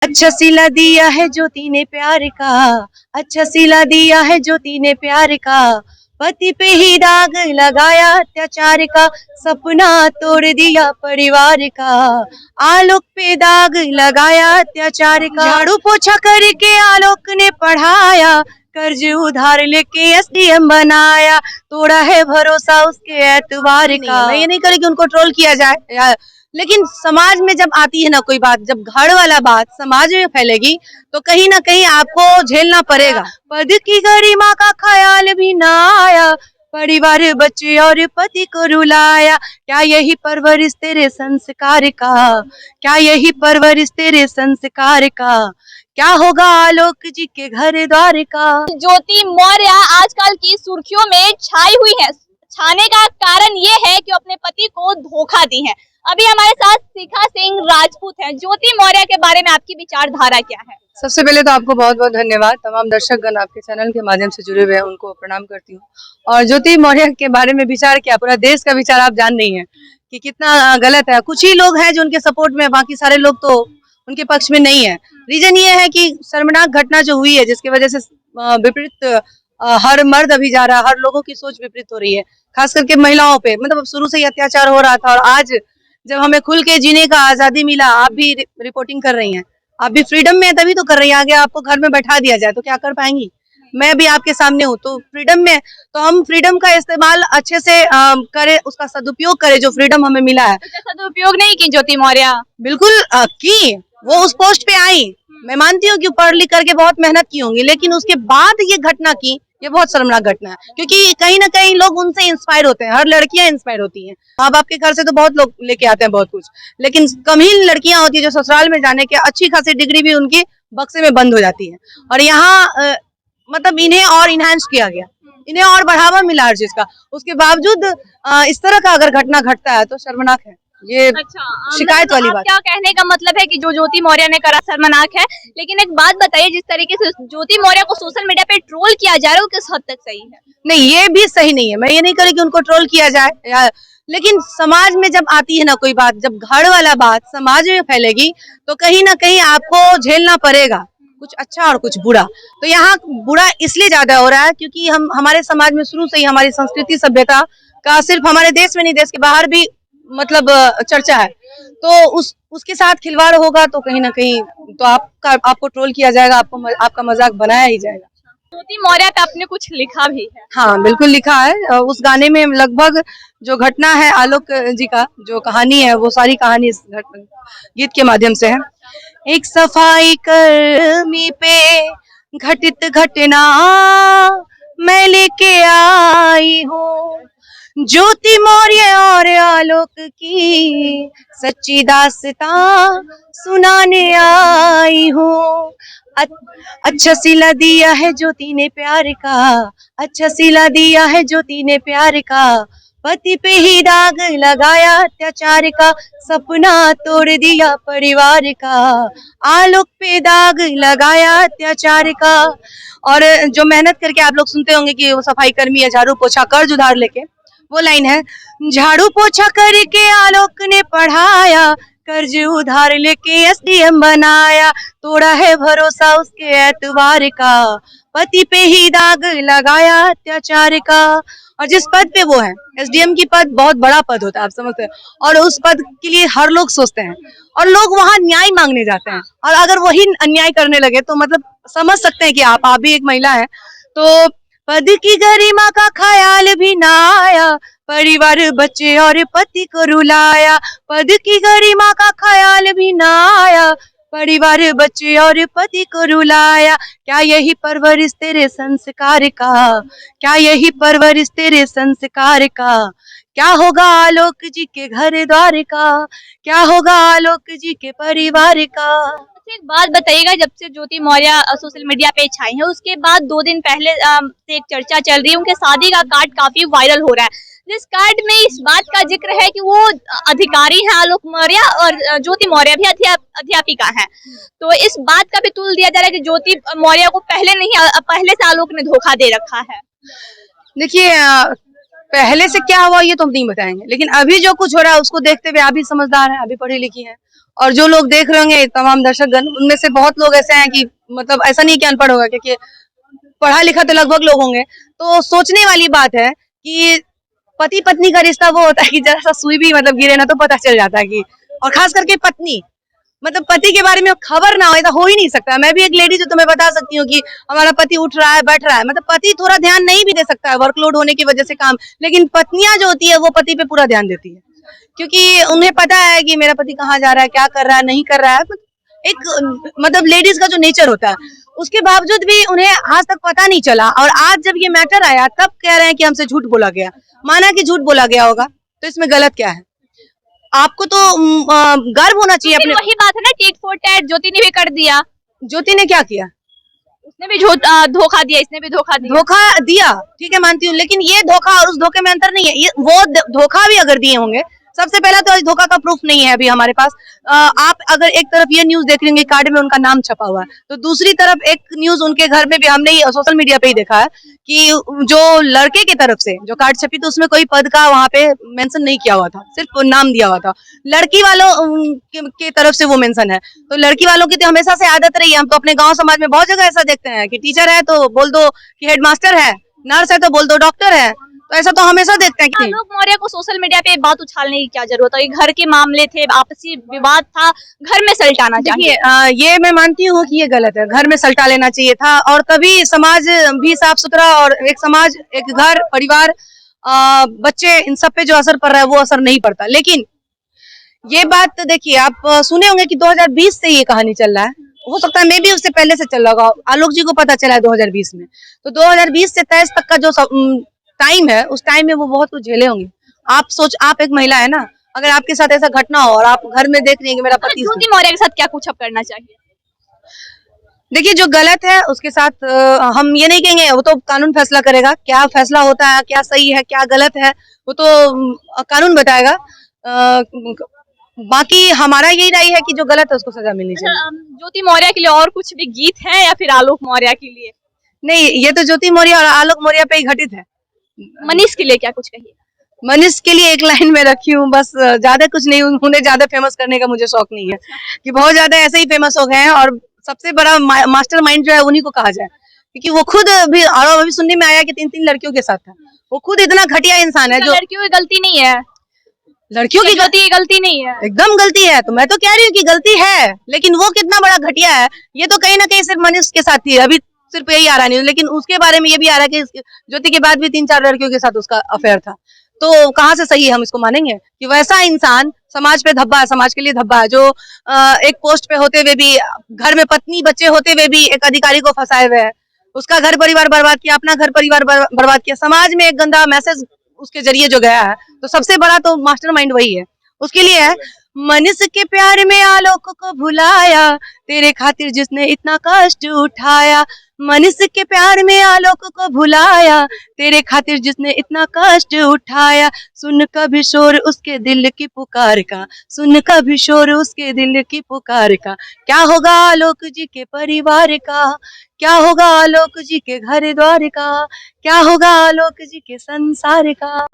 अच्छा सिला दिया है ज्योति ने प्यार का, अच्छा सिला दिया है ज्योति ने प्यार का, पति पे ही दाग लगाया अत्याचार का, सपना तोड़ दिया परिवार का, आलोक पे दाग लगाया अत्याचार का, झाड़ू पोछा करके आलोक ने पढ़ाया, कर्ज उधार लेके एसडीएम बनाया, तोड़ा है भरोसा उसके एतबार का। मैं ये नहीं करी कि उनको ट्रोल किया जाए, लेकिन समाज में जब आती है ना कोई बात, जब घर वाला बात समाज में फैलेगी तो कहीं ना कहीं आपको झेलना पड़ेगा। पद की गरिमा का ख्याल भी ना आया, परिवार बच्चे और पति को रुलाया, क्या यही परवरिश तेरे संस्कार का, क्या यही परवरिश तेरे संस्कार का, क्या होगा आलोक जी के घर द्वार का। ज्योति मौर्य आजकल की सुर्खियों में छाई हुई है। छाने का कारण ये है कि अपने पति को धोखा दी है। अभी हमारे साथ शिखा सिंह राजपूत हैं। ज्योति मौर्य के बारे में आपकी विचारधारा क्या है? सबसे पहले तो आपको बहुत बहुत धन्यवाद। तमाम दर्शकगण आपके चैनल के माध्यम से जुड़े हुए हैं, उनको प्रणाम करती हूँ। और ज्योति मौर्य के बारे में विचार क्या, पूरा देश का विचार आप जान रही हैं कि कितना गलत है। कुछ ही लोग हैं जो उनके सपोर्ट में, बाकी सारे लोग तो उनके पक्ष में नहीं है। रीजन ये है कि शर्मनाक घटना जो हुई है, जिसकी वजह से विपरीत हर मर्द अभी जा रहा है, हर लोगों की सोच विपरीत हो रही है, खास करके महिलाओं पे। मतलब शुरू से ही अत्याचार हो रहा था और आज जब हमें खुल के जीने का आजादी मिला, आप भी रिपोर्टिंग कर रही हैं, आप भी फ्रीडम में तभी तो कर रही हैं। आगे आपको घर में बैठा दिया जाए तो क्या कर पाएंगी? मैं भी आपके सामने हूँ, तो फ्रीडम में तो हम फ्रीडम का इस्तेमाल अच्छे से करें, उसका सदुपयोग करें जो फ्रीडम हमें मिला है। सदुपयोग नहीं की ज्योति मौर्य? बिल्कुल की, वो उस पोस्ट पे आई। मैं मानती हूँ कि पढ़ लिख करके बहुत मेहनत की होंगी, लेकिन उसके बाद ये घटना की, ये बहुत शर्मनाक घटना है। क्योंकि कहीं ना कहीं लोग उनसे इंस्पायर होते हैं, हर लड़कियां इंस्पायर होती हैं। माँ बाप के घर से तो बहुत लोग लेके आते हैं बहुत कुछ, लेकिन कम ही लड़कियां होती है जो ससुराल में जाने के अच्छी खासी डिग्री भी उनकी बक्से में बंद हो जाती है। और यहाँ मतलब इन्हें और इनहेंस किया गया, इन्हें और बढ़ावा मिला हर चीज का। उसके बावजूद इस तरह का अगर घटना घटता है तो शर्मनाक है। ये शिकायत वाली बात। क्या कहने का मतलब है कि जो ज्योति मौर्य ने करा शर्मनाक है, लेकिन एक बात बताइए, जिस तरीके से ज्योति मौर्य को सोशल मीडिया पे ट्रोल किया जा रहा है वो किस हद तक सही है? नहीं, ये भी सही नहीं है। मैं ये नहीं करी कि उनको ट्रोल किया जाए, लेकिन समाज में जब आती है ना कोई बात, जब घर वाला बात समाज में फैलेगी तो कहीं ना कहीं आपको झेलना पड़ेगा, कुछ अच्छा और कुछ बुरा। तो यहाँ बुरा इसलिए ज्यादा हो रहा है क्योंकि हमारे समाज में शुरू से ही हमारी संस्कृति सभ्यता का सिर्फ हमारे देश में नहीं, देश के बाहर भी मतलब चर्चा है। तो उसके साथ खिलवाड़ होगा तो कहीं ना कहीं तो आपको ट्रोल किया जाएगा, आपका मजाक बनाया ही जाएगा। ज्योति मौर्य पे आपने कुछ लिखा भी है? हाँ बिल्कुल लिखा है। उस गाने में लगभग जो घटना है, आलोक जी का जो कहानी है, वो सारी कहानी इस गीत के माध्यम से है। एक सफाई कर्मी पे घटित घटना मैं लेके आई हूँ, ज्योति मौर्य और आलोक की सच्ची दास्तां सुनाने आई हूँ। अच्छा सिला दिया है ज्योति ने प्यार का, अच्छा सिला दिया है ज्योति ने प्यार का, पति पे ही दाग लगाया अत्याचार का, सपना तोड़ दिया परिवार का, आलोक पे दाग लगाया अत्याचार का। और जो मेहनत करके आप लोग सुनते होंगे कि वो सफाई कर्मी है, झाड़ू पोछा कर्ज उधार लेके, वो लाइन है, झाड़ू पोछा करके आलोक ने पढ़ाया, कर्ज उधार लेके एसडीएम बनाया, तोड़ा है भरोसा उसके एतबार का, पति पे ही दाग लगाया अत्याचार का। और जिस पद पे वो है, एसडीएम की पद बहुत बड़ा पद होता है, आप समझते हैं, और उस पद के लिए हर लोग सोचते हैं और लोग वहां न्याय मांगने जाते हैं। और अगर वही अन्याय करने लगे तो मतलब समझ सकते हैं कि आप भी एक महिला है, तो पद की गरिमा का ख्याल भी ना आया, परिवार बच्चे और पति को रुलाया, पद की गरिमा का ख्याल भी ना आया, परिवार बच्चे और पति को रुलाया, क्या यही परवरिश तेरे संस्कार का, क्या यही परवरिश तेरे संस्कार का, क्या होगा आलोक जी के घर द्वार का, क्या होगा आलोक जी के परिवार का। एक बात बताइएगा, जब से ज्योति मौर्य सोशल मीडिया पे छाई है उसके बाद 2 दिन पहले से एक चर्चा चल रही है, उनके शादी का कार्ड काफी वायरल हो रहा है, जिस कार्ड में इस बात का जिक्र है कि वो अधिकारी हैं आलोक मौर्य और ज्योति मौर्य भी अध्यापिका है। तो इस बात का भी तुल दिया जा रहा है कि ज्योति मौर्य को पहले से आलोक ने धोखा दे रखा है। देखिए, पहले से क्या हुआ ये तो हम नहीं बताएंगे, लेकिन अभी जो कुछ हो रहा है उसको देखते हुए आप भी समझदार हैं, अभी पढ़ी लिखी हैं, और जो लोग देख रहे होंगे तमाम दर्शकगण, उनमें से बहुत लोग ऐसे हैं कि मतलब ऐसा नहीं कि अनपढ़ होगा, क्योंकि पढ़ा लिखा तो लगभग लोग होंगे। तो सोचने वाली बात है कि पति पत्नी का रिश्ता वो होता है कि जरा सा सुई भी मतलब गिरे ना तो पता चल जाता है कि, और खास करके पत्नी मतलब पति के बारे में खबर ना हो, ऐसा हो ही नहीं सकता। मैं भी एक लेडी जो तुम्हें बता सकती हूँ कि हमारा पति उठ रहा है, बैठ रहा है, मतलब पति थोड़ा ध्यान नहीं भी दे सकता है वर्कलोड होने की वजह से काम, लेकिन पत्नियां जो होती है वो पति पे पूरा ध्यान देती है, क्योंकि उन्हें पता है कि मेरा पति कहाँ जा रहा है, क्या कर रहा है, नहीं कर रहा है। एक मतलब लेडीज का जो नेचर होता है, उसके बावजूद भी उन्हें आज तक पता नहीं चला, और आज जब ये मैटर आया तब कह रहे हैं कि हमसे झूठ बोला गया। माना कि झूठ बोला गया होगा, तो इसमें गलत क्या है? आपको तो गर्व होना चाहिए अपने। वही बात है ना, टीट फॉर टैट ज्योति ने भी कर दिया। ज्योति ने क्या किया? उसने भी धोखा दिया, इसने भी धोखा दिया। धोखा दिया, ठीक है, मानती हूँ, लेकिन ये धोखा और उस धोखे में अंतर नहीं है। ये वो धोखा भी अगर दिए होंगे, सबसे पहला तो धोखा का प्रूफ नहीं है अभी हमारे पास। आप अगर एक तरफ ये न्यूज देख लेंगे कार्ड में उनका नाम छपा हुआ है, तो दूसरी तरफ एक न्यूज उनके घर में भी हमने सोशल मीडिया पे ही देखा है कि जो लड़के की तरफ से जो कार्ड छपी, तो उसमें कोई पद का वहां पे मेंशन नहीं किया हुआ था, सिर्फ नाम दिया हुआ था। लड़की वालों की तरफ से वो मेंशन है, तो लड़की वालों की तो हमेशा से आदत रही है। हम तो अपने गाँव समाज में बहुत जगह ऐसा देखते हैं कि टीचर है तो बोल दो कि हेडमास्टर है, नर्स है तो बोल दो डॉक्टर है, तो ऐसा तो हमेशा देखते हैं। आलोक मौर्य को सोशल मीडिया पे बात उछालने की क्या जरूरत है? घर के मामले थे, आपसी विवाद था, घर में सलटाना चाहिए। ये मैं मानती हूँ कि ये गलत है, घर में सलटा लेना चाहिए था, और तभी समाज भी साफ सुथरा, और एक समाज, एक घर, परिवार, बच्चे, इन सब पे जो असर पड़ रहा है वो असर नहीं पड़ता। लेकिन ये बात देखिए, आप सुने होंगे कि 2020 से ये कहानी चल रहा है, हो सकता है मे भी उससे पहले से चल रहा होगा। आलोक जी को पता चला है 2020 में, तो 2020 से 23 तक का जो टाइम है, उस टाइम में वो बहुत कुछ झेले होंगे। आप एक महिला है ना, अगर आपके साथ ऐसा घटना हो और आप घर में देख रही हैं कि मेरा पति, ज्योति मौर्य के साथ क्या कुछ अब करना चाहिए? देखिए, जो गलत है उसके साथ हम ये नहीं कहेंगे, वो तो कानून फैसला करेगा। क्या फैसला होता है, क्या सही है, क्या गलत है, वो तो कानून बताएगा। बाकी हमारा यही राय है कि जो गलत है उसको सजा मिलनी चाहिए। ज्योति मौर्य के लिए और कुछ भी गीत है या फिर आलोक मौर्य के लिए? नहीं, ये तो ज्योति मौर्य और आलोक मौर्य पे ही घटित है। मनीष के लिए क्या कुछ कहिए? मनीष के लिए एक लाइन में रखी हूँ बस, ज्यादा कुछ नहीं। उन्हें ज्यादा फेमस करने का मुझे शौक नहीं है कि बहुत ज्यादा ऐसे ही फेमस हो गए हैं, और सबसे बड़ा मास्टर माइंड जो है उन्हीं को कहा जाए, क्योंकि वो खुद भी, और अभी सुनने में आया कि 3-3 लड़कियों के साथ था। वो खुद इतना घटिया इंसान है। जो लड़कियों की गलती नहीं है, लड़कियों की गलती नहीं है, एकदम गलती है। तो मैं तो कह रही हूँ कि गलती है, लेकिन वो कितना बड़ा घटिया है ये तो कहीं ना कहीं सिर्फ मनीष के साथ ही है। अभी सिर्फ यही आ रहा नहीं, लेकिन उसके बारे में ये भी आ रहा है कि ज्योति के बाद भी 3-4 लड़कियों के साथ उसका अफेयर था। तो कहाँ से सही हम इसको मानेंगे कि वैसा इंसान समाज पे धब्बा है, समाज के लिए धब्बा है, जो एक पोस्ट पे होते हुए भी, घर में पत्नी बच्चे होते हुए भी एक अधिकारी को फंसाए हुए है, उसका घर परिवार बर्बाद किया, अपना घर परिवार बर्बाद किया, समाज में एक गंदा मैसेज उसके जरिए जो गया है। तो सबसे बड़ा तो मास्टरमाइंड वही है। उसके लिए है, मनीष के प्यार में आलोक को भुलाया, तेरे खातिर जिसने इतना कष्ट उठाया। मनीष के प्यार में आलोक को भुलाया, तेरे खातिर जिसने इतना कष्ट उठाया। सुन कभी शोर उसके दिल की पुकार का, सुन कभी शोर उसके दिल की पुकार का। क्या होगा आलोक जी के परिवार का, क्या होगा आलोक जी के घर द्वार का, क्या होगा आलोक जी के संसार का।